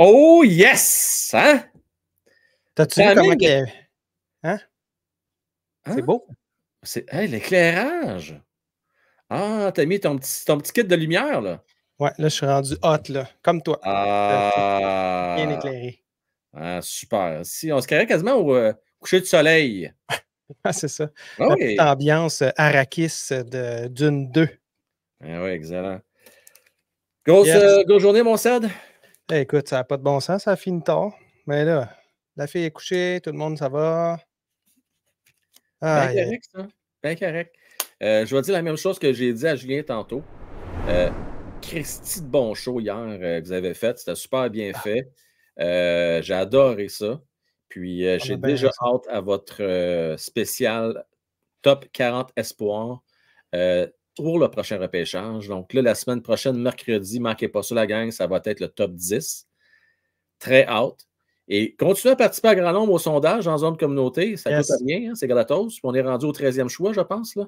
Oh yes! Hein? T'as-tu vu comment il est? Hein? Hein? C'est beau? Hey, l'éclairage! Ah, t'as mis ton petit kit de lumière, là. Ouais, là, je suis rendu hot, là. Comme toi. Bien Ah, éclairé. ah, super. Si, on se carrait quasiment au coucher du soleil. Ah, c'est ça. Ah La petite oui. ambiance Arrakis de Dune 2. Ah oui, excellent. Grosse, Yes. grosse journée, mon Ced? Écoute, ça n'a pas de bon sens, ça a fini tard. Mais là, la fille est couchée, tout le monde, ça va. Bien Aïe, aïe. correct, ça. Bien correct. Je vais dire la même chose que j'ai dit à Julien tantôt. Christy de bon show hier que vous avez fait. C'était super bien fait. J'ai adoré ça. Puis On j'ai a bien déjà raison. hâte à votre spécial Top 40 Espoirs pour le prochain repêchage. Donc là, la semaine prochaine, mercredi, manquez pas ça, la gang, ça va être le top 10. Très hâte. Et continuez à participer à grand nombre au sondage en zone communauté. Ça coûte Yes. rien, hein, c'est gratos. Puis on est rendu au 13e choix, je pense. Là.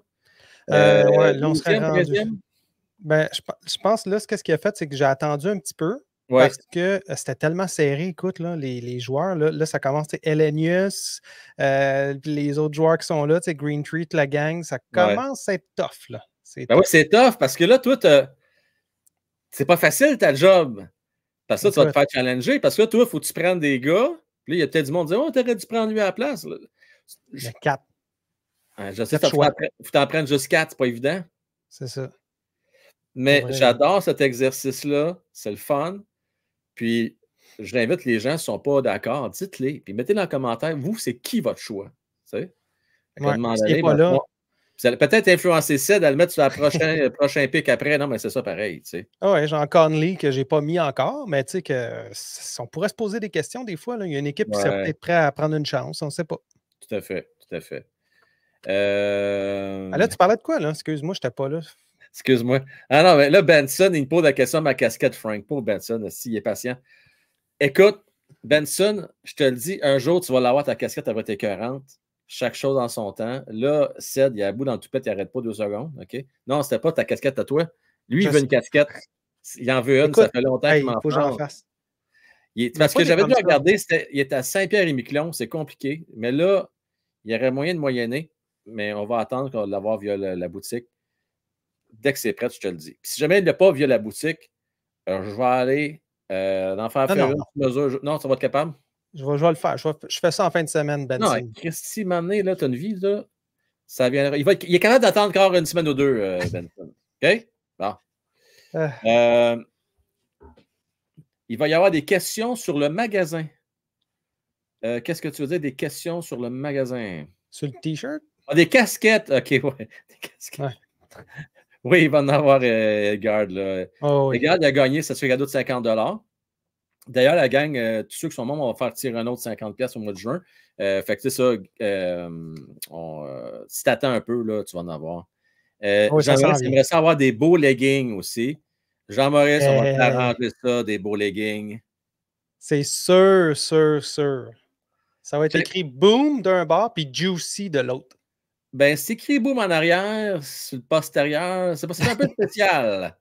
Ouais, là, on serait 12e, rendu. 13e? Ben, je pense, là, qu'est-ce qu'il a fait, c'est que j'ai attendu un petit peu Oui. parce que c'était tellement serré. Écoute, là, les joueurs, là, ça commence, Elenius, les autres joueurs qui sont là, Green Tree, la gang, ça Ouais. commence à être tough, là. C'est Ben tough. oui, c'est tough parce que là, toi, c'est pas facile ta job. Parce que là, tu vas te Écoute, faire challenger. Parce que là, toi, il faut que tu prennes des gars. Puis là, il y a peut-être du monde qui dit oh, t'aurais dû prendre lui à la place. Là. il y a quatre, Je sais, il faut choix. t'en prendre juste 4, c'est pas évident. C'est ça. Pour Mais vrai, là. j'adore cet exercice-là. C'est le fun. Puis, je l'invite les gens, s'ils ne sont pas d'accord, dites-les. Puis, mettez dans les commentaires, vous, c'est qui votre choix? Tu sais? À un Ouais. moment S'il n'est donné, pas ben, là, vous allez peut-être influencer Ced à le mettre sur la prochain pic après. Non, mais c'est ça pareil. Tu sais. ah ouais, Jean Conley que je n'ai pas mis encore, mais tu sais on pourrait se poser des questions des fois. Là. Il y a une équipe qui serait Ouais, peut-être prête à prendre une chance, on ne sait pas. tout à fait. Tout à fait. Ah, là, tu parlais de quoi, là? Excuse-moi, je n'étais pas là. Excuse-moi. Ah non, mais là, Benson, il me pose la question de ma casquette, Frank. Pauvre Benson, s'il est patient. Écoute, Benson, je te le dis, un jour, tu vas l'avoir, ta casquette, elle va être écœurante. Chaque chose en son temps. Là, Ced, il a un bout dans le toupette, il n'arrête pas 2 secondes. OK? Non, c'était pas ta casquette à toi. Lui, il Je veut sais. une casquette. Il en veut une, ça Écoute, fait longtemps qu'il il m'en faut que j'en parle. fasse. Mais Parce pas que des j'avais comme dû ça. regarder, il était à Saint-Pierre-et-Miquelon, c'est compliqué. Mais là, il y aurait moyen de moyenner, mais on va attendre qu'on va l'avoir via la boutique. Dès que c'est prêt, je te le dis. Puis si jamais il ne l'a pas via la boutique, je vais aller en faire Non, une mesure. Non, ça va être capable? je vais le faire. Je fais ça en fin de semaine, Non, Benson. Christy, m'amener, là, tu as une vie, là. Ça viendra. Il est capable d'attendre encore une semaine ou deux, Benson. OK? Bon. Euh, Il va y avoir des questions sur le magasin. Qu'est-ce que tu veux dire, des questions sur le magasin? sur le T-shirt? Ah, des casquettes. OK, ouais. Des casquettes. Ouais. Oui, il va en avoir, Edgard. Là. Oh, oui. Edgard, il a gagné ce cadeau de 50 $. D'ailleurs, la gang, tous ceux qui sont membres, on va faire tirer un autre 50$ au mois de juin. Fait que c'est ça. Si tu attends un peu, là, tu vas en avoir. Oui, ça s'en vient. J'aimerais ça avoir des beaux leggings aussi. Jean-Maurice, on va Hey, t'arranger ça, des beaux leggings. c'est sûr, sûr, sûr. Ça va être Fait- écrit Boom d'un bord puis Juicy de l'autre. Ben, c'est écrit boum en arrière, sur le postérieur. C'est un peu spécial.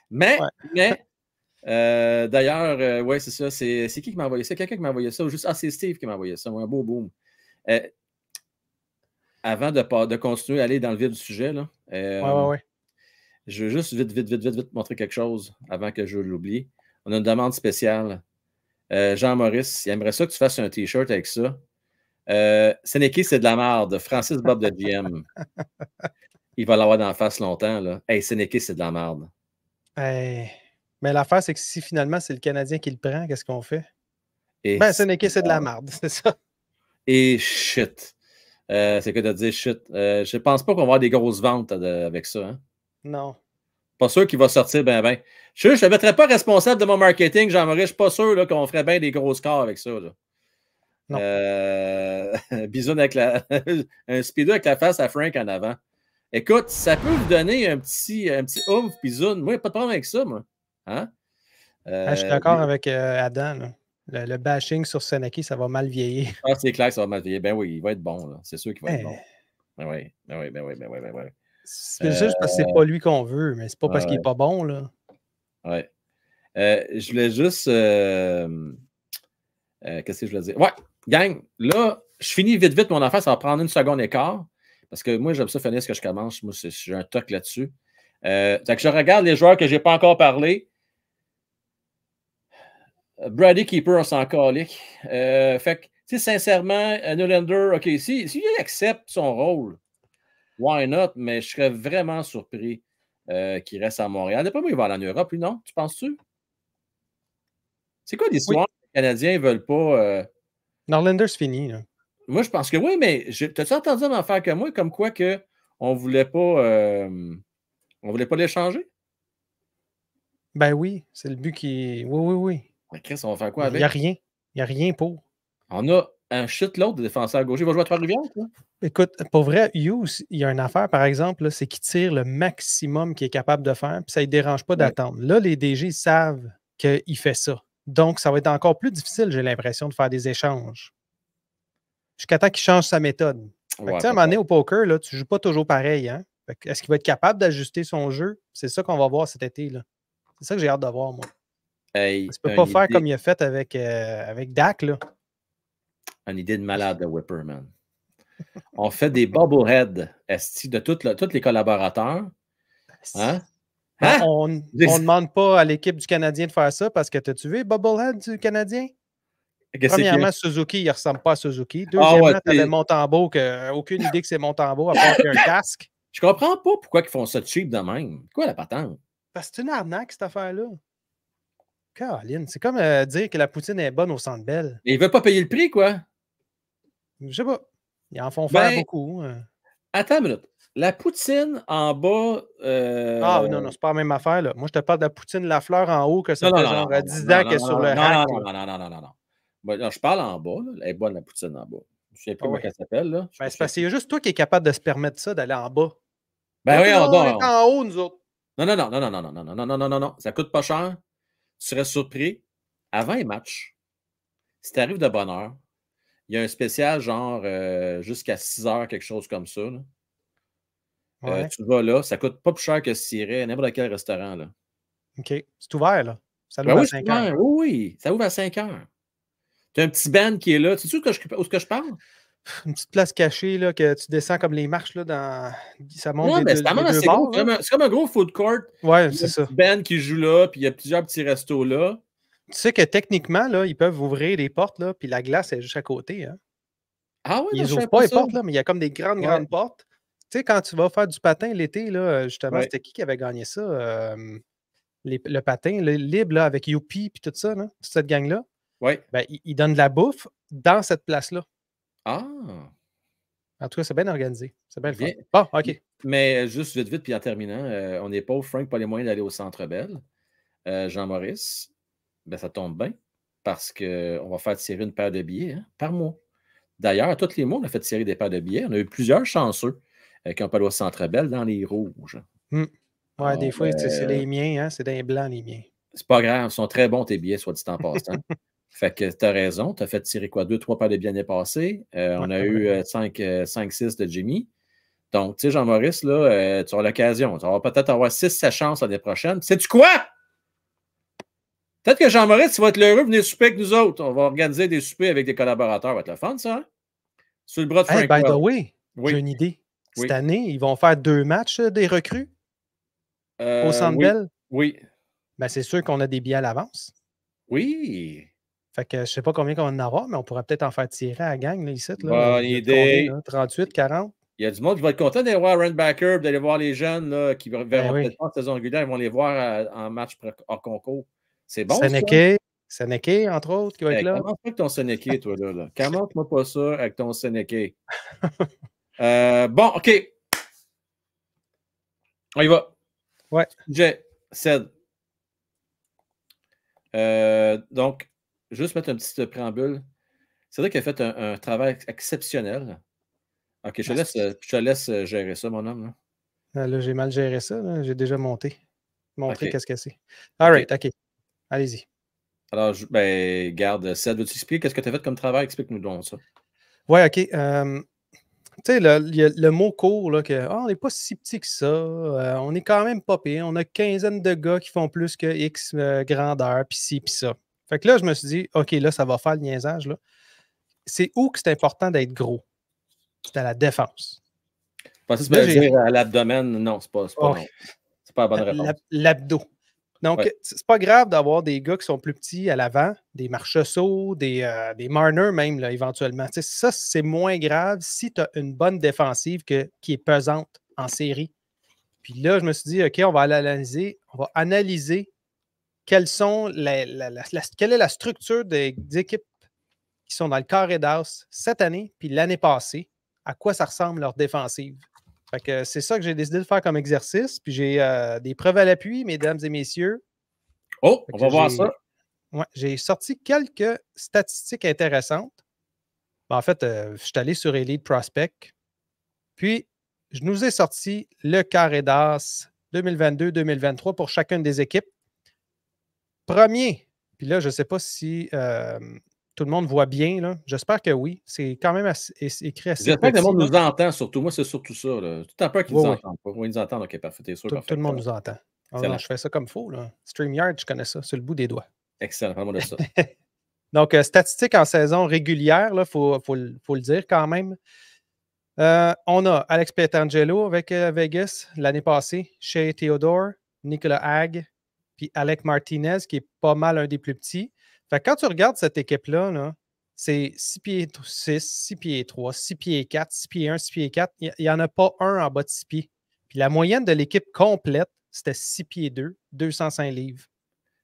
Mais, Ouais. mais d'ailleurs, ouais, c'est ça. C'est qui m'a envoyé ça? Quelqu'un qui m'a envoyé ça? Ou juste, c'est Steve qui m'a envoyé ça. Un beau boom. Avant de continuer à aller dans le vif du sujet, là, Ouais. je veux juste vite montrer quelque chose avant que je l'oublie. On a une demande spéciale. Jean-Maurice, il aimerait ça que tu fasses un T-shirt avec ça. Sénéki, c'est de la merde. Francis Bob de GM. Il va l'avoir dans la face longtemps. Là. Hey, Sénéki, c'est de la merde. Hey. Mais l'affaire, c'est que si finalement c'est le Canadien qui le prend, qu'est-ce qu'on fait? Et Ben, Sénéca, c'est de la merde, c'est ça. Et shit. C'est que de dire shit. Je pense pas qu'on va avoir des grosses ventes avec ça. Hein? Non. Pas sûr qu'il va sortir ben. Je ne te mettrais pas responsable de mon marketing, Jean-Marie. Je suis pas sûr là, qu'on ferait bien des gros scores avec ça. Là. Non. Bisoun avec un speedo avec la face à Frank en avant. Écoute, ça peut vous donner un petit oomph, bisoun. Moi, pas de problème avec ça, moi. Hein? Je suis d'accord avec Adam. Là. Le bashing sur Seneki, ça va mal vieillir. C'est clair que ça va mal vieillir. Ben oui, il va être bon. Là. C'est sûr qu'il va être bon. Hey. Ben oui. C'est juste parce que c'est pas lui qu'on veut, mais c'est pas parce qu'il est pas bon, là. Ouais. Je voulais juste. Qu'est-ce que je voulais dire? Ouais, gang, là, je finis vite mon affaire. Ça va prendre 1 seconde et quart. Parce que moi, j'aime ça finir ce que je commence. Moi, j'ai un toc là-dessus. Fait que je regarde les joueurs que je n'ai pas encore parlé. Brady Keeper, on s'en calique. Fait que, tu sais, sincèrement, Nylander, OK, s'il accepte son rôle, why not? Mais je serais vraiment surpris qu'il reste à Montréal. D'après moi, il va aller en Europe, lui, non? Tu penses-tu? C'est quoi l'histoire? Oui. Les Canadiens ne veulent pas. Norlander, c'est fini. Là. Moi, je pense que oui, mais t'as-tu entendu une affaire que moi, comme quoi que on voulait pas l'échanger? Ben oui, c'est le but qui. Oui, oui, oui. Mais Chris, on va faire quoi Il n'y a avec? rien. Il n'y a rien pour. On a un shitload de défenseurs gauchers. Il va jouer à Trois-Rivières, quoi. Écoute, pour vrai, Hughes, il y a une affaire, par exemple, c'est qu'il tire le maximum qu'il est capable de faire, puis ça ne dérange pas d'attendre. Là, les DG savent qu'il fait ça. Donc, ça va être encore plus difficile, j'ai l'impression, de faire des échanges. Jusqu'à temps qu'il change sa méthode. Ouais, à un moment donné, au poker, là, tu ne joues pas toujours pareil. Hein? Est-ce qu'il va être capable d'ajuster son jeu? C'est ça qu'on va voir cet été. Là. C'est ça que j'ai hâte de voir, moi. hey, Tu ne peux pas faire comme il a fait avec Dak. Là. Une idée de malade de Whipper, man. On fait des bobbleheads de tous les collaborateurs. Hein? Hein? On ne demande pas à l'équipe du Canadien de faire ça parce que t'as-tu vu Bubblehead du Canadien? Premièrement, Suzuki, il ne ressemble pas à Suzuki. Deuxièmement, tu avais Montembeault, aucune idée que c'est Montembeault à part qu'il y a un casque. Je comprends pas pourquoi ils font ça cheap de même. Quoi la patente? Parce que c'est une arnaque, cette affaire-là. Caroline, c'est comme dire que la poutine est bonne au Centre Bell. Mais ils veulent pas payer le prix, quoi. Je sais pas. Ils en font faire beaucoup. Attends une minute. La poutine en bas. Ah non, c'est pas la même affaire. Là. Moi, je te parle de la poutine Lafleur en haut, que ça fait genre 10 ans qu'elle est sur le rack. Non. Bon, je parle en bas. Là. Elle est bonne, la poutine en bas. Je ne sais plus comment elle s'appelle. Ben, c'est parce que c'est juste toi qui es capable de se permettre ça, d'aller en bas. Ben oui, on est en haut, nous autres. Non. Ça coûte pas cher. Tu serais surpris. Avant les matchs, si tu arrives de bonne heure, il y a un spécial genre jusqu'à 6 heures, quelque chose comme ça. Là. Ouais. Tu vas là, ça coûte pas plus cher que si tu irais à n'importe quel restaurant. Là. OK. C'est ouvert, là. Ça ouvre à 5 heures. Oui, ça ouvre à 5 heures. Tu as un petit band qui est là. Tu sais où ce que je parle? Une petite place cachée, là, que tu descends comme les marches, là, dans... ça monte Non, mais c'est gros. C'est comme un gros food court. Ouais, c'est ça. Il y a un petit band qui joue là, puis il y a plusieurs petits restos là. Tu sais que techniquement, là, ils peuvent ouvrir les portes, là, puis la glace est juste à côté. Hein. Ah oui, ils n'ouvrent pas les portes, là, mais il y a comme des grandes portes. Tu sais, quand tu vas faire du patin l'été, là, justement, c'était qui avait gagné ça? Le patin, le libre, là, avec Youpi puis tout ça, là, toute cette gang-là. Oui. Ben, ils donnent de la bouffe dans cette place-là. Ah! En tout cas, c'est bien organisé. C'est bien le fun. Bon, OK. Mais juste vite, puis en terminant, on n'est pas Frank, pas les moyens d'aller au Centre Bell. Jean-Maurice, ben, ça tombe bien parce qu'on va faire tirer une paire de billets par mois. D'ailleurs, tous les mois, on a fait tirer des paires de billets. On a eu plusieurs chanceux qui n'ont pas allé au Centre Bell dans les rouges. Ouais, des fois, c'est les miens, hein? C'est des blancs, les miens. C'est pas grave, ils sont très bons tes billets, soit dit en passant. Fait que tu as raison, tu as fait tirer quoi? 2-3 paires de billets l'année passée. On a eu 5-6 de Jimmy. Donc, tu sais, Jean-Maurice, là, tu auras l'occasion. Tu vas peut-être avoir 6-7 chances l'année prochaine. Sais-tu quoi? Peut-être que Jean-Maurice, tu vas être heureux de venir souper avec nous autres. On va organiser des soupers avec des collaborateurs. Ça va être le fun, ça, hein? Sur le bras de Frank. Hey, by the way, j'ai une idée. Cette année, ils vont faire 2 matchs des recrues au Centre Bell. Oui. Ben, c'est sûr qu'on a des billets à l'avance. Oui. Fait que je ne sais pas combien qu'on va en avoir, mais on pourrait peut-être en faire tirer à la gang, là, ici. Là, bonne idée. Combien, 38, 40. Il y a du monde qui va être content d'aller voir Randbacker, d'aller voir les jeunes là, qui verront peut-être pas en saison régulière. Ils vont les voir en match hors concours. C'est bon, Seneke, entre autres, qui va être là. Commence pas avec ton Seneke, toi, là. Commence-moi pas ça avec ton Seneke. Bon, OK. On y va. Ouais. Sujet, Ced. Donc, juste mettre un petit préambule. C'est vrai qu'il a fait un travail exceptionnel. OK, je te laisse gérer ça, mon homme. Là, j'ai mal géré ça. J'ai déjà montré qu'est-ce que c'est. All right, OK. Allez-y. Alors, garde, Ced, veux-tu expliquer qu'est-ce que tu as fait comme travail? Explique-nous donc ça. Oui, OK. sais, il y a le mot court, là, que on n'est pas si petit que ça, on est quand même pas pire, on a quinzaine de gars qui font plus que X grandeur, puis ci, puis ça. Fait que là, je me suis dit, OK, là, ça va faire le niaisage, là. C'est où que c'est important d'être gros? C'est à la défense. Je pensais que tu allais dire à l'abdomen. Non, c'est pas non. C'est pas la bonne réponse. L'abdos. Donc, c'est pas grave d'avoir des gars qui sont plus petits à l'avant, des Marchessault, des Marner même, là, éventuellement. T'sais, ça, c'est moins grave si tu as une bonne défensive qui est pesante en série. Puis là, je me suis dit, OK, on va analyser quelle est la structure des équipes qui sont dans le carré d'as cette année, puis l'année passée, à quoi ça ressemble leur défensive. Fait que c'est ça que j'ai décidé de faire comme exercice. Puis j'ai des preuves à l'appui, mesdames et messieurs. Oh, on va voir ça. Ouais, j'ai sorti quelques statistiques intéressantes. En fait, je suis allé sur Elite Prospect. Puis, je nous ai sorti le carré d'as 2022-2023 pour chacune des équipes. Premier, puis là, je ne sais pas si tout le monde voit bien. J'espère que oui. C'est quand même écrit assez J'espère que le monde nous entend surtout. Moi, c'est surtout ça. Là. Tout un peu qu'ils nous entendent pas. Oui, ils nous entendent. OK, parfait. T'es sûr, tout le monde nous entend. Non, je fais ça comme faux. StreamYard, je connais ça sur le bout des doigts. Excellent. Parle-moi de ça. Donc, statistiques en saison régulière, il faut le dire quand même. On a Alex Pietrangelo avec Vegas l'année passée, Shea Theodore, Nicolas Hague, puis Alec Martinez, qui est pas mal un des plus petits. Fait que quand tu regardes cette équipe-là, c'est 6 pieds 6, 6 pieds 3, 6 pieds 4, 6 pieds 1, 6 pieds 4. Il n'y en a pas un en bas de 6 pieds. Puis la moyenne de l'équipe complète, c'était 6 pieds 2, 205 livres.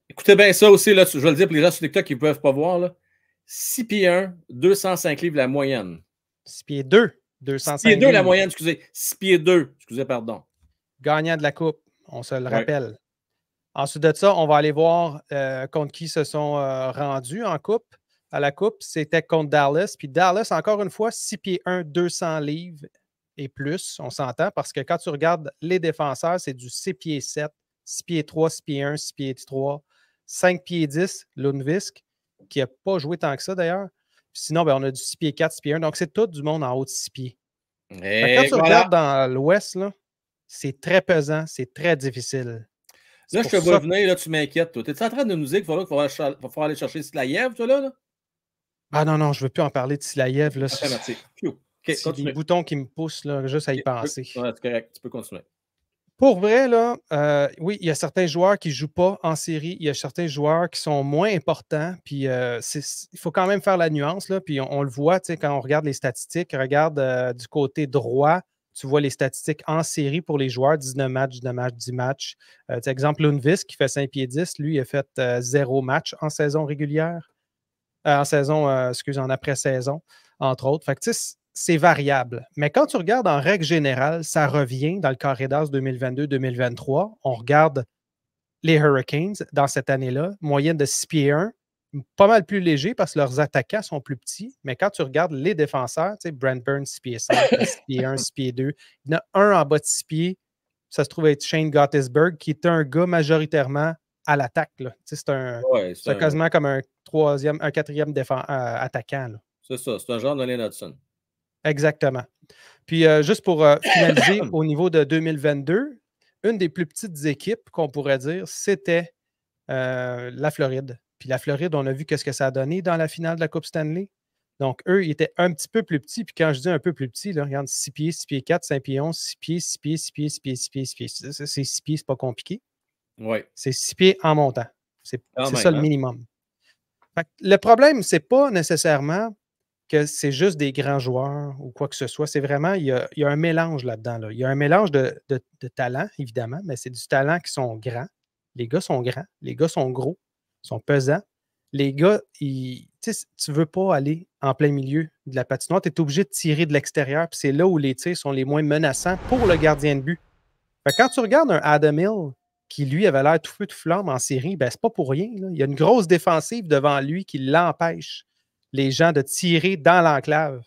Écoutez bien ça aussi, là, je vais le dire pour les gens sur TikTok qui ne peuvent pas voir. Là. 6 pieds 1, 205 livres la moyenne. 6 pieds 2, 205 6 pieds 2 livres. la moyenne, excusez. 6 pieds 2, excusez, pardon. Gagnant de la Coupe, on se le rappelle. Ensuite de ça, on va aller voir contre qui se sont rendus en coupe. À la coupe, c'était contre Dallas. Puis Dallas, encore une fois, 6 pieds 1, 200 livres et plus, on s'entend, parce que quand tu regardes les défenseurs, c'est du 6 pieds 7, 6 pieds 3, 6 pieds 1, 6 pieds 3, 5 pieds 10, Lundqvist, qui n'a pas joué tant que ça d'ailleurs. Puis sinon, on a du 6 pieds 4, 6 pieds 1. Donc, c'est tout du monde en haut de 6 pieds. Quand tu regardes dans l'Ouest, c'est très pesant, c'est très difficile. Là, je te vois venir, là, tu m'inquiètes, toi. T'es-tu en train de nous dire qu'il va falloir aller chercher Silaïev, toi, là? Ah non, je ne veux plus en parler de Silaïev. Là. Okay, merci. C'est des boutons qui me poussent, là, juste à y penser. Ouais, c'est correct, tu peux continuer. Pour vrai, là, oui, il y a certains joueurs qui ne jouent pas en série. Il y a certains joueurs qui sont moins importants. Puis il faut quand même faire la nuance. Là, puis on le voit quand on regarde les statistiques. Regarde du côté droit. Tu vois les statistiques en série pour les joueurs, 19 matchs, 10 matchs. Exemple, Lundqvist qui fait 5 pieds 10, lui, il a fait 0 match en saison régulière. En après-saison, entre autres. Fait que, c'est variable. Mais quand tu regardes en règle générale, ça revient dans le carré d'as 2022-2023. On regarde les Hurricanes dans cette année-là, moyenne de 6 pieds 1, pas mal plus léger parce que leurs attaquants sont plus petits. Mais quand tu regardes les défenseurs, Brent Burns, 6 pieds 5, 6 pieds 1, 6 pieds 2, il y en a un en bas de 6 pieds. Ça se trouve être Shane Gottisberg, qui est un gars majoritairement à l'attaque. C'est quasiment comme un quatrième attaquant. Là. C'est ça, c'est un genre de Lane Hudson. Exactement. Puis juste pour finaliser, au niveau de 2022, une des plus petites équipes qu'on pourrait dire, c'était la Floride. Puis la Floride, on a vu qu'est-ce que ça a donné dans la finale de la Coupe Stanley. Donc, eux, ils étaient un petit peu plus petits. Puis quand je dis un peu plus petit, là, regarde, 6 pieds, 6 pieds 4, 5 pieds 11, 6 pieds, 6 pieds, 6 pieds, 6 pieds, 6 pieds, 6 pieds. C'est 6 pieds, c'est pas compliqué. Oui. C'est 6 pieds en montant. C'est ça le minimum. Fait que le problème, c'est pas nécessairement que c'est juste des grands joueurs ou quoi que ce soit. C'est vraiment, il y a un mélange là-dedans. Là. Il y a un mélange de talent, évidemment, mais c'est du talent qui sont grands. Les gars sont grands, les gars sont gros, sont pesants. Les gars, tu ne veux pas aller en plein milieu de la patinoire. Tu es obligé de tirer de l'extérieur, puis c'est là où les tirs sont les moins menaçants pour le gardien de but. Fait que quand tu regardes un Adam Hill qui, lui, avait l'air tout feu, tout flamme en série, ben, c'est pas pour rien. Là. Il y a une grosse défensive devant lui qui l'empêche les gens de tirer dans l'enclave.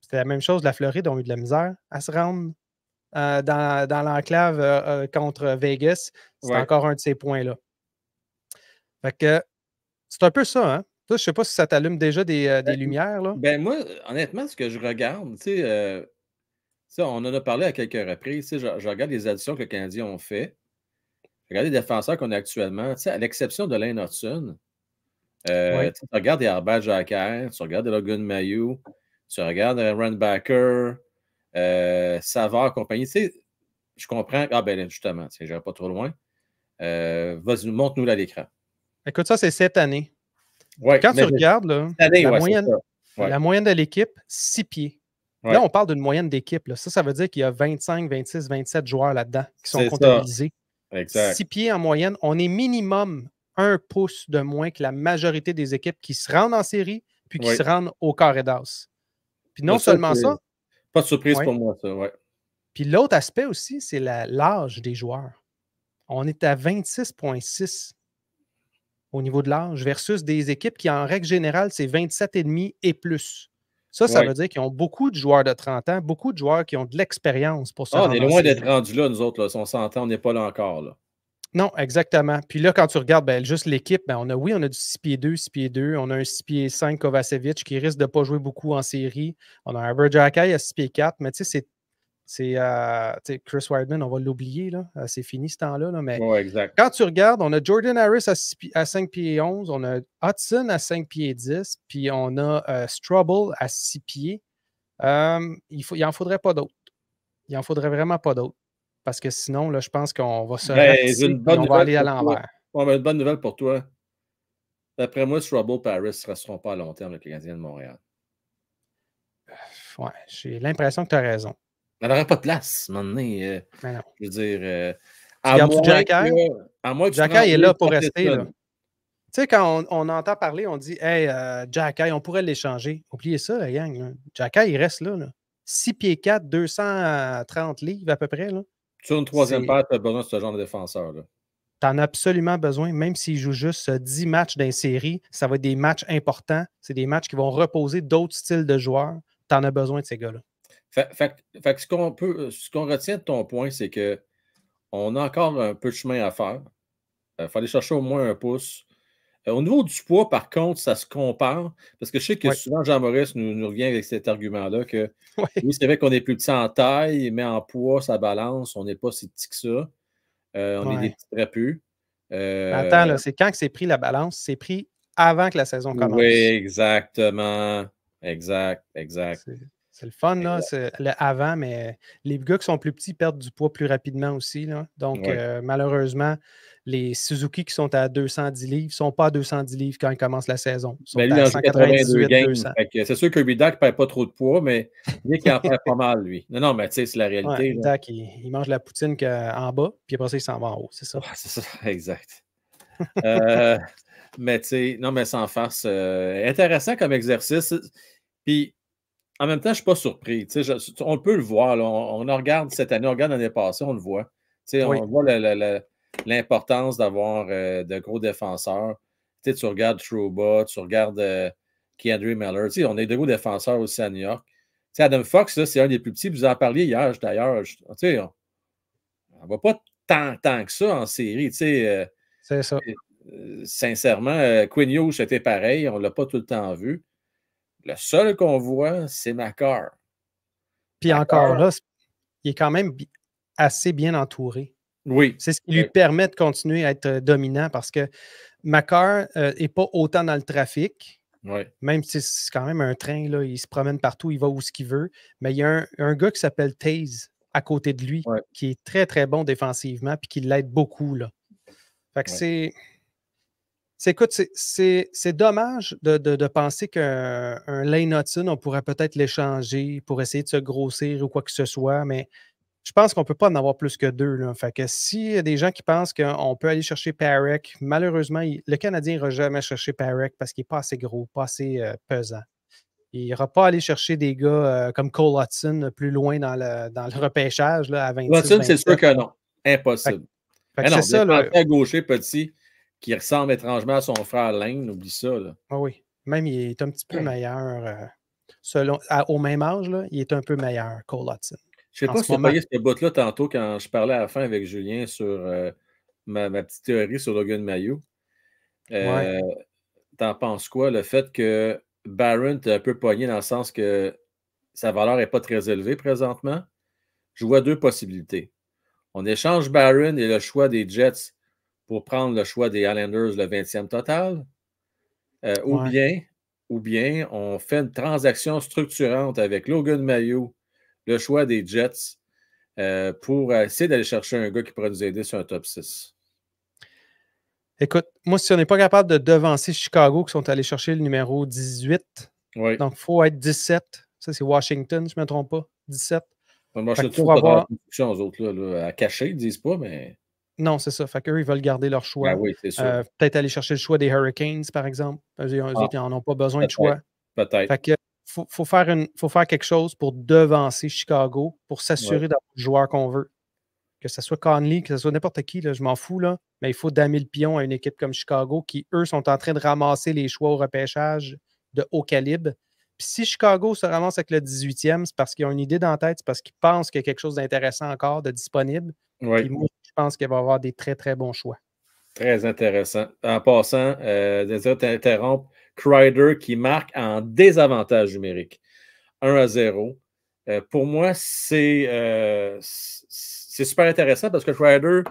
C'était la même chose. La Floride ont eu de la misère à se rendre dans l'enclave contre Vegas. C'est encore un de ces points-là. Fait que c'est un peu ça, hein? Ça, je sais pas si ça t'allume déjà des lumières, là. Ben moi, honnêtement, ce que je regarde, tu sais, on en a parlé à quelques reprises, tu sais, je regarde les additions que les Canadiens ont fait. Je regarde les défenseurs qu'on a actuellement, tu sais, à l'exception de Lane Hudson, Oui. tu regardes des Herbert Jacquer, tu regardes des Logan Mailloux, tu regardes Runbacker, Savard, compagnie. Tu sais, je comprends. Ah, ben justement, je n'irai pas trop loin. Vas-y, montre-nous là l'écran. Écoute, ça, c'est cette année. Oui, Quand tu mais regardes, là, cette année, la ouais, c'est moyenne, ça. Ouais, la moyenne de l'équipe, 6 pieds. Là, ouais, on parle d'une moyenne d'équipe. Là. Ça veut dire qu'il y a 25, 26, 27 joueurs là-dedans qui sont c'est ça. comptabilisés. Exact. 6 pieds en moyenne. On est minimum 1 pouce de moins que la majorité des équipes qui se rendent en série puis qui Oui. se rendent au carré d'as. Puis non Ça, seulement ça, pas de surprise ouais. pour moi, ça, ouais. Puis l'autre aspect aussi, c'est l'âge des joueurs. On est à 26,6 au niveau de l'âge versus des équipes qui, en règle générale, c'est 27,5 et plus. Ça Ouais. veut dire qu'ils ont beaucoup de joueurs de 30 ans, beaucoup de joueurs qui ont de l'expérience pour se Ah, on est rendre en loin d'être série. rendu là, nous autres, là. Si on s'entend, on n'est pas là encore, là. Non, exactement. Puis là, quand tu regardes juste l'équipe, on a du 6 pieds 2, 6 pieds 2. On a un 6 pieds 5 Kovacevic qui risque de ne pas jouer beaucoup en série. On a un Herbert Jacquet à 6 pieds 4, mais tu sais, c'est Chris Wideman, on va l'oublier, là. C'est fini ce temps-là. Là, mais Oui, exact. quand tu regardes, on a Jordan Harris à 5 pieds 11, on a Hudson à 5 pieds 10, puis on a Strubble à 6 pieds. Il n'en faudrait pas d'autres. Il n'en faudrait vraiment pas d'autres. Parce que sinon, là, je pense qu'on va se Ben, j'ai rapetisser une et bonne on va nouvelle aller à pour toi. l'envers. Ouais, ben, une bonne nouvelle pour toi. D'après moi, Trouble Paris ne resteront pas à long terme avec les Canadiens de Montréal. Ouais, j'ai l'impression que tu as raison. Elle n'aurait pas de place, à un moment donné. Mais non. Je veux dire, Tu gardes-tu Jacquet? à moins que tu Jacquet est là pour rester. Là. Là. Tu sais, quand on entend parler, on dit Hey, Jacquet, on pourrait l'échanger. Oubliez ça, la gang. Là. Jacquet, il reste là, 6 pieds 4, 230 livres à peu près. Là. Sur une troisième paire, tu as besoin de ce genre de défenseur. Tu en as absolument besoin, même s'il joue juste 10 matchs dans série, ça va être des matchs importants. C'est des matchs qui vont reposer d'autres styles de joueurs. Tu en as besoin de ces gars-là. Fait que ce qu'on retient de ton point, c'est qu'on a encore un peu de chemin à faire. Il faut aller chercher au moins 1 pouce. Au niveau du poids, par contre, ça se compare. Parce que je sais que souvent, Jean-Maurice nous revient avec cet argument-là que oui, c'est vrai qu'on est plus petit en taille, mais en poids, ça balance. On n'est pas si petit que ça. On est des petits trapus. Attends, là, c'est quand que c'est pris la balance? C'est pris avant que la saison commence. Oui, exactement. Exact. C'est le fun, là, c'est le avant, mais les gars qui sont plus petits perdent du poids plus rapidement aussi. Là. Donc, malheureusement, les Suzuki qui sont à 210 livres ne sont pas à 210 livres quand ils commencent la saison. Ils sont lui, à il en joue 82 games. 200. C'est sûr que Kirby Duck ne perd pas trop de poids, mais Nick en perd pas mal, lui. Non, mais tu sais, c'est la réalité. Ouais, Dak, il mange la poutine en bas, puis après ça, il s'en va en haut. C'est ça. Ouais, c'est ça, exact. Mais tu sais, non, mais sans farce. Intéressant comme exercice. Puis, en même temps, je ne suis pas surpris. On peut le voir. Là, on regarde cette année, on regarde l'année passée, on le voit. On voit l'importance d'avoir de gros défenseurs. Tu regardes Trouba, tu regardes Keandre Miller. On a de gros défenseurs aussi à New York. Adam Fox, là, c'est un des plus petits. Vous en parliez hier, d'ailleurs. On ne va pas tant que ça en série. C'est ça. Sincèrement, Quinn Hughes, c'était pareil. On ne l'a pas tout le temps vu. Le seul qu'on voit, c'est Makar. Puis encore là, il est quand même assez bien entouré. Oui. C'est ce qui lui permet de continuer à être dominant parce que Makar n'est pas autant dans le trafic. Oui. Même si c'est quand même un train, là, il se promène partout, il va où ce qu'il veut. Mais il y a un gars qui s'appelle Taze à côté de lui qui est très, très bon défensivement puis qui l'aide beaucoup. Là. Fait que écoute, c'est dommage de penser qu'un Lane Hudson, on pourrait peut-être l'échanger pour essayer de se grossir ou quoi que ce soit, mais je pense qu'on ne peut pas en avoir plus que 2. Là. Fait que s'il y a des gens qui pensent qu'on peut aller chercher Parekh, malheureusement, le Canadien n'ira jamais chercher Parekh parce qu'il n'est pas assez gros, pas assez pesant. Il n'ira pas aller chercher des gars comme Cole Hudson plus loin dans le repêchage là, à 26. Hudson, c'est sûr que non. Impossible. Fait que c'est ça. Là, à gaucher petit qui ressemble étrangement à son frère Lane, oublie ça. Là. Ah oui. Même il est un petit peu meilleur. Au même âge, là, il est un peu meilleur, Cole Hudson. Je ne sais pas si tu as payé ce bout-là tantôt quand je parlais à la fin avec Julien sur ma petite théorie sur Logan Mailloux. Tu t'en penses quoi? Le fait que Barron est un peu pogné dans le sens que sa valeur n'est pas très élevée présentement. Je vois deux possibilités. On échange Barron et le choix des Jets pour prendre le choix des Islanders, le 20e total. Ou bien on fait une transaction structurante avec Logan Mailloux, le choix des Jets, pour essayer d'aller chercher un gars qui pourrait nous aider sur un top 6. Écoute, moi, si on n'est pas capable de devancer Chicago, qui sont allés chercher le numéro 18, donc il faut être 17. Ça, c'est Washington, je ne me trompe pas. 17. Moi, je trouve avoir aux autres, là, à cacher, ils ne disent pas, mais. Non, c'est ça. Fait qu'eux, ils veulent garder leur choix. Ben oui, c'est sûr. Peut-être aller chercher le choix des Hurricanes, par exemple. Eux autres, ils n'en ont pas besoin de choix. Peut-être. Fait que faut faire quelque chose pour devancer Chicago, pour s'assurer d'avoir le joueur qu'on veut. Que ce soit Conley, que ce soit n'importe qui, là, je m'en fous, là, mais il faut damer le pion à une équipe comme Chicago qui, eux, sont en train de ramasser les choix au repêchage de haut calibre. Puis si Chicago se ramasse avec le 18e, c'est parce qu'ils ont une idée dans la tête, c'est parce qu'ils pensent qu'il y a quelque chose d'intéressant encore, de disponible. Puis moi, je pense qu'il va y avoir des très, très bons choix. Très intéressant. En passant, désolé de t'interrompre, Kreider qui marque en désavantage numérique. 1-0. Pour moi, c'est super intéressant parce que Kreider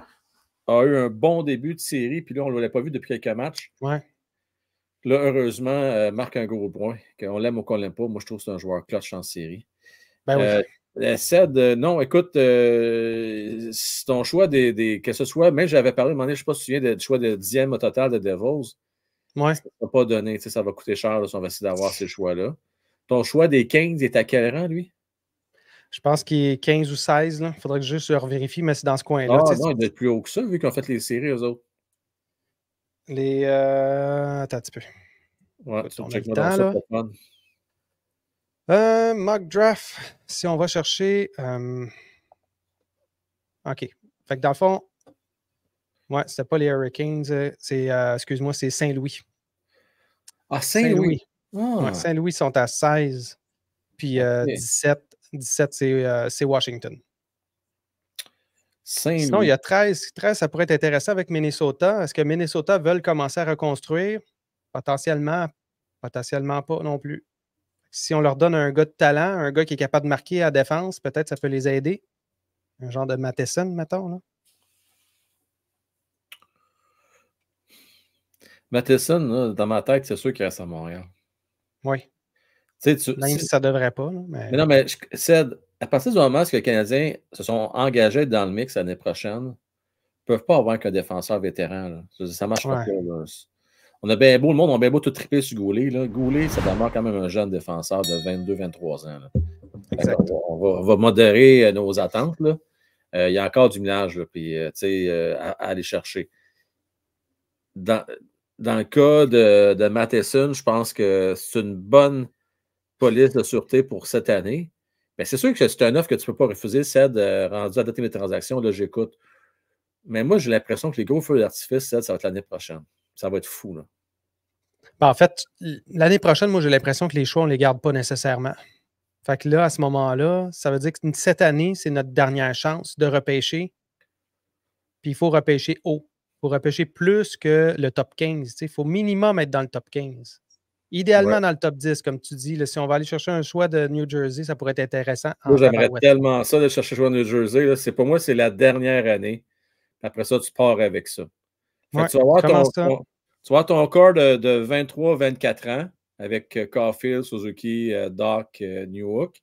a eu un bon début de série, puis là, on ne l'avait pas vu depuis quelques matchs. Ouais. Là, heureusement, marque un gros point. Qu'on l'aime ou qu'on ne l'aime pas, moi, je trouve que c'est un joueur clutch en série. Ben oui. Ced, non, écoute, c'est ton choix que ce soit, même j'avais parlé, à un moment donné, je ne sais pas si tu te souviens du choix de 10e au total de Devils. Ouais. Ça ne va pas donner, ça va coûter cher si on va essayer d'avoir ces choix-là. Ton choix des 15 est à quel rang, lui? Je pense qu'il est 15 ou 16. Il faudrait que je juste revérifie, mais c'est dans ce coin-là. Ah non, il doit être plus haut que ça, vu qu'ils ont fait les séries, eux autres. Attends un petit peu. Ouais, tu check-moi dans ça, pour fun. Mock draft, si on va chercher... OK. Fait que dans le fond, ouais, c'était pas les Hurricanes, excuse-moi, c'est Saint-Louis. Ah, Saint-Louis. Ouais, Saint-Louis sont à 16, puis 17, c'est Washington. Saint-Louis. Sinon, il y a 13, ça pourrait être intéressant avec Minnesota. Est-ce que Minnesota veulent commencer à reconstruire? Potentiellement pas non plus. Si on leur donne un gars de talent, un gars qui est capable de marquer à la défense, peut-être ça peut les aider. Un genre de Matheson, mettons. Là. Matheson, là, dans ma tête, c'est sûr qu'il reste à Montréal. Oui. Même si ça ne devrait pas. Là, mais non, mais Ced, à partir du moment où les Canadiens se sont engagés dans le mix l'année prochaine, ils ne peuvent pas avoir qu'un défenseur vétéran. Là. Ça ne marche pas. Là. On a bien beau, le monde a bien beau tout triper sur Goulet. Là. Goulet, ça demeure quand même un jeune défenseur de 22-23 ans. Là. Exact. On va modérer nos attentes. Là. Il y a encore du ménage à aller chercher. Dans le cas de Matheson, je pense que c'est une bonne police de sûreté pour cette année. Mais c'est sûr que c'est un offre que tu ne peux pas refuser, Ced, rendu à dater mes transactions. Là, j'écoute. Mais moi, j'ai l'impression que les gros feux d'artifice, Ced, ça va être l'année prochaine. Ça va être fou. Là. Ben, en fait, l'année prochaine, moi, j'ai l'impression que les choix, on ne les garde pas nécessairement. Fait que là, à ce moment-là, ça veut dire que cette année, c'est notre dernière chance de repêcher. Puis il faut repêcher haut. Il faut repêcher plus que le top 15. Il faut minimum être dans le top 15. Idéalement dans le top 10, comme tu dis. Là, si on va aller chercher un choix de New Jersey, ça pourrait être intéressant. Moi, j'aimerais tellement ça de chercher un choix de New Jersey. Pour moi, c'est la dernière année. Après ça, tu pars avec ça. Ouais, tu vas avoir ton corps de 23-24 ans avec Caulfield, Suzuki, Doc, Newhook.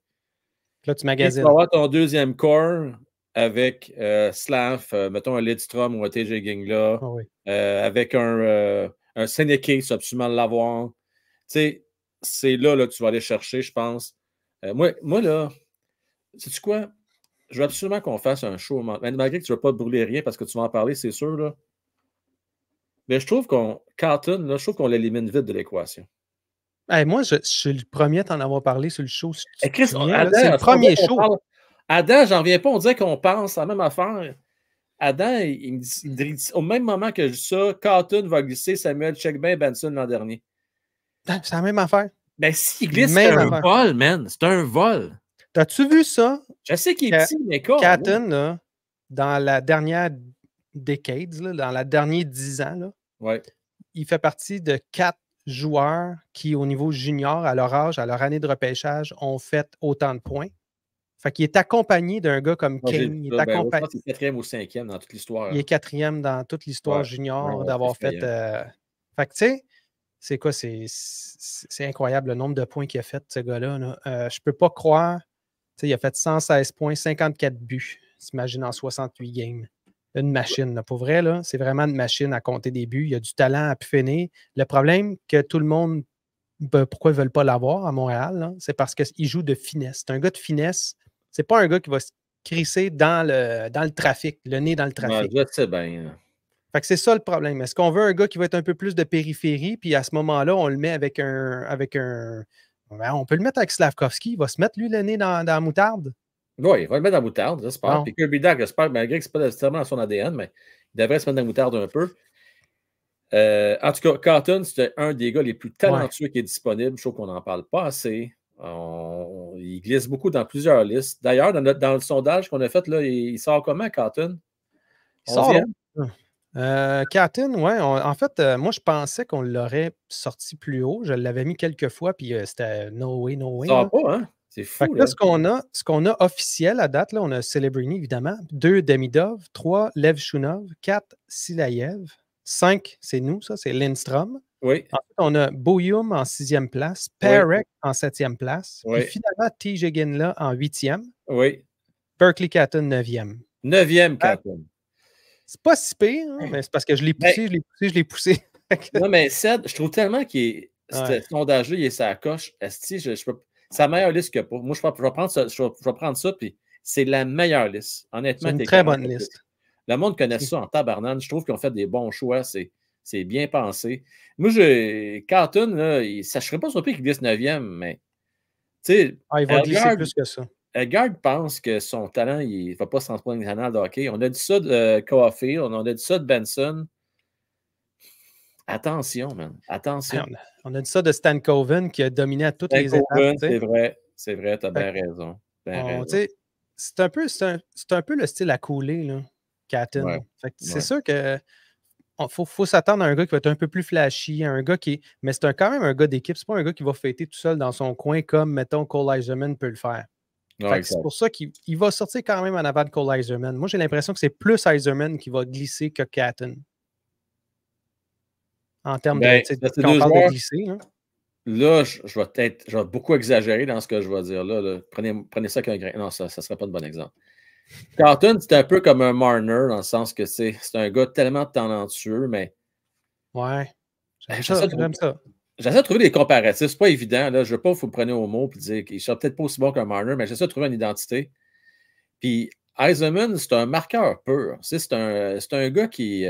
Là, tu magasines. Tu vas avoir ton deuxième corps avec Slav, mettons un Lidstrom ou un TJ Gingla, avec un Seneke, tu vas absolument l'avoir. C'est là que tu vas aller chercher, je pense. Moi, là, sais-tu quoi? Je veux absolument qu'on fasse un show. Malgré que tu ne veux pas brûler rien parce que tu vas en parler, c'est sûr. Là. Mais je trouve Carlton, là, je trouve qu'on l'élimine vite de l'équation. Hey, moi, je suis le premier à t'en avoir parlé sur le show. Hey, Chris, c'est le premier show. Adam, j'en reviens pas, on dirait qu'on pense à la même affaire. Adam, il dit, au même moment que je dis ça, Carlton va glisser Samuel Checkbain Benson l'an dernier. C'est la même affaire. Ben, s'il glisse, c'est un vol, man. C'est un vol. T'as-tu vu ça? Je sais qu'il est petit, mais quoi? Carlton, là, dans la dernière décade, là, dans la dernière 10 ans, là, il fait partie de 4 joueurs qui, au niveau junior, à leur âge, à leur année de repêchage, ont fait autant de points. Fait qu'il est accompagné d'un gars comme Moi, j'ai King. vu Il est, ça. Ben, je pense que c'est 4e ou 5e dans toute l'histoire. il est 4e dans toute l'histoire Ouais. junior Ouais, c'est d'avoir fait. effrayant. Fait que, tu sais, c'est quoi? C'est incroyable le nombre de points qu'il a fait, ce gars-là. Là. Je peux pas croire. Tu sais, il a fait 116 points, 54 buts. T'imagines en 68 games. Une machine. Là. Pour vrai, là, c'est vraiment une machine à compter des buts. Il a du talent à pu finir. Le problème que tout le monde. Pourquoi ils ne veulent pas l'avoir à Montréal, c'est parce qu'il joue de finesse. C'est un gars de finesse. C'est pas un gars qui va se crisser dans le trafic, le nez dans le Ouais, trafic. je sais bien. Fait que c'est ça le problème. Est-ce qu'on veut un gars qui va être un peu plus de périphérie, puis à ce moment-là, on le met avec un. Ben, on peut le mettre avec Slavkovski. Il va se mettre, lui, le nez dans la moutarde. Oui, il va le mettre dans la moutarde, j'espère. Bon. Puis Kirby Dach, j'espère, malgré que ce n'est pas nécessairement dans son ADN, mais il devrait se mettre dans la moutarde un peu. En tout cas, Cotton, c'était un des gars les plus talentueux qui est disponible. Je trouve qu'on n'en parle pas assez. Il glisse beaucoup dans plusieurs listes. D'ailleurs, dans le sondage qu'on a fait, là, il sort comment, Cotton? Il sort Catton, oui. En fait, moi, je pensais qu'on l'aurait sorti plus haut. Je l'avais mis quelques fois, puis c'était no way, no way. Il sort pas, hein? C'est fou, là. Là, ce qu'on a officiel à date, là, on a Celebrini, évidemment. 2, Demidov. 3, Lev Shunov. 4, Silayev. 5, c'est nous, ça, c'est Lindstrom. Oui. Ensuite, on a Boyum en 6e place, Perek en 7e place, puis finalement, T.J. Ginla en 8e. Oui. Berkeley Catton, 9e. 9e, Cotton. C'est pas si pire, hein, mais c'est parce que je l'ai poussé, je l'ai poussé. Non, mais Ced, je trouve tellement que ce sondage-là, il est sa coche. Esti, c'est la meilleure liste que pas. Moi, je vais prendre ça, puis c'est la meilleure liste. Honnêtement, c'est une très bonne liste. Le monde connaît ça en tabarnane. Je trouve qu'ils ont fait des bons choix. C'est bien pensé. Moi, Cotton, là, je ne serais pas surpris qu'il glisse 9e, mais tu sais. Il va glisser plus que ça. Edgard pense que son talent, il ne va pas se transformer dans un de hockey. On a dit ça de Caulfield, on a dit ça de Benson. Attention, man. Attention. On a dit ça de Stan Coven qui a dominé à toutes les étapes. C'est vrai, tu as bien raison. C'est un peu le style à couler, là, Catton. C'est sûr que faut s'attendre à un gars qui va être un peu plus flashy, un gars mais c'est quand même un gars d'équipe. C'est pas un gars qui va fêter tout seul dans son coin comme, mettons, Cole Eiserman peut le faire. C'est pour ça qu'il va sortir quand même en avant de Cole Eiserman. Moi, j'ai l'impression que c'est plus Eiserman qui va glisser que Catton. En termes de quand on parle de glisser. Là, je vais beaucoup exagérer dans ce que je vais dire là. Prenez ça qu'un grain. Non, ça ne serait pas un bon exemple. Cotton, c'est un peu comme un Marner dans le sens que c'est un gars tellement talentueux, mais. Ouais. J'aime ça. J'essaie de trouver des comparatifs. C'est pas évident. Là. Je ne veux pas vous prendre au mot et dire qu'il ne sera peut-être pas aussi bon qu'un Marner, mais j'essaie de trouver une identité. Puis Eiserman, c'est un marqueur pur. C'est un gars qui.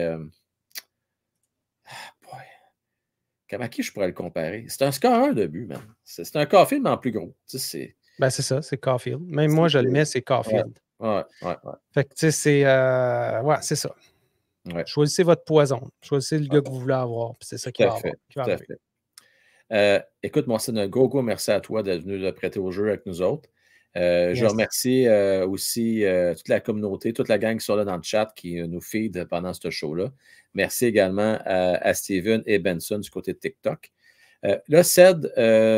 À qui je pourrais le comparer? C'est un scoreur de but, man. C'est un Caulfield, mais en plus gros. C'est ça, c'est Caulfield. Même moi, je le mets, c'est Caulfield. Ouais. Fait que, tu sais, c'est ça. Ouais. Choisissez votre poison. Choisissez le gars que vous voulez avoir. C'est ça qui va arriver. Écoute, moi, c'est un gros merci à toi d'être venu le prêter au jeu avec nous autres. Je remercie aussi toute la communauté, toute la gang qui sont là dans le chat qui nous feed pendant ce show-là. Merci également à Steven et Benson du côté de TikTok. Là, Ced,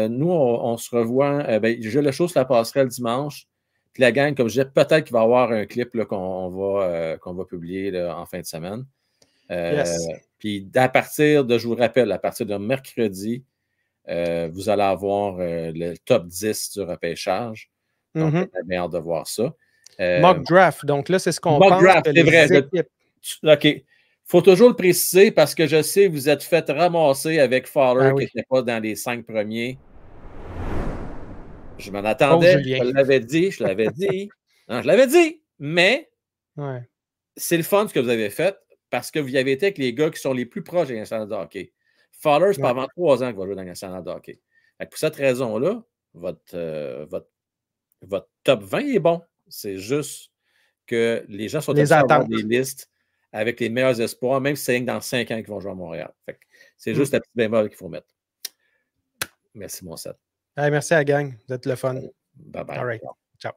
nous, on se revoit. J'ai le show sur la passerelle dimanche. Puis la gang, comme je disais, peut-être qu'il va y avoir un clip qu'on va publier là, en fin de semaine. Puis je vous rappelle, à partir de mercredi, vous allez avoir le top 10 du repêchage. Donc, j'ai bien hâte de voir ça. Mock draft. Donc là, c'est ce qu'on pense. Mock draft, c'est vrai. OK. Il faut toujours le préciser parce que je sais que vous êtes fait ramasser avec Fowler qui n'était pas dans les 5 premiers. Je m'en attendais. Je l'avais dit. Non, je l'avais dit. Mais c'est le fun ce que vous avez fait parce que vous y avez été avec les gars qui sont les plus proches de la nationale de hockey. Fowler, c'est pas avant 3 ans qu'il va jouer dans la nationale de hockey. Pour cette raison-là, votre top 20 est bon. C'est juste que les gens sont habitués à avoir des listes avec les meilleurs espoirs, même si c'est dans 5 ans qu'ils vont jouer à Montréal. C'est juste la petite bémol qu'il faut mettre. Merci, mon Seth. Merci à la gang. Vous êtes le fun. Bye bye. All right. Ciao.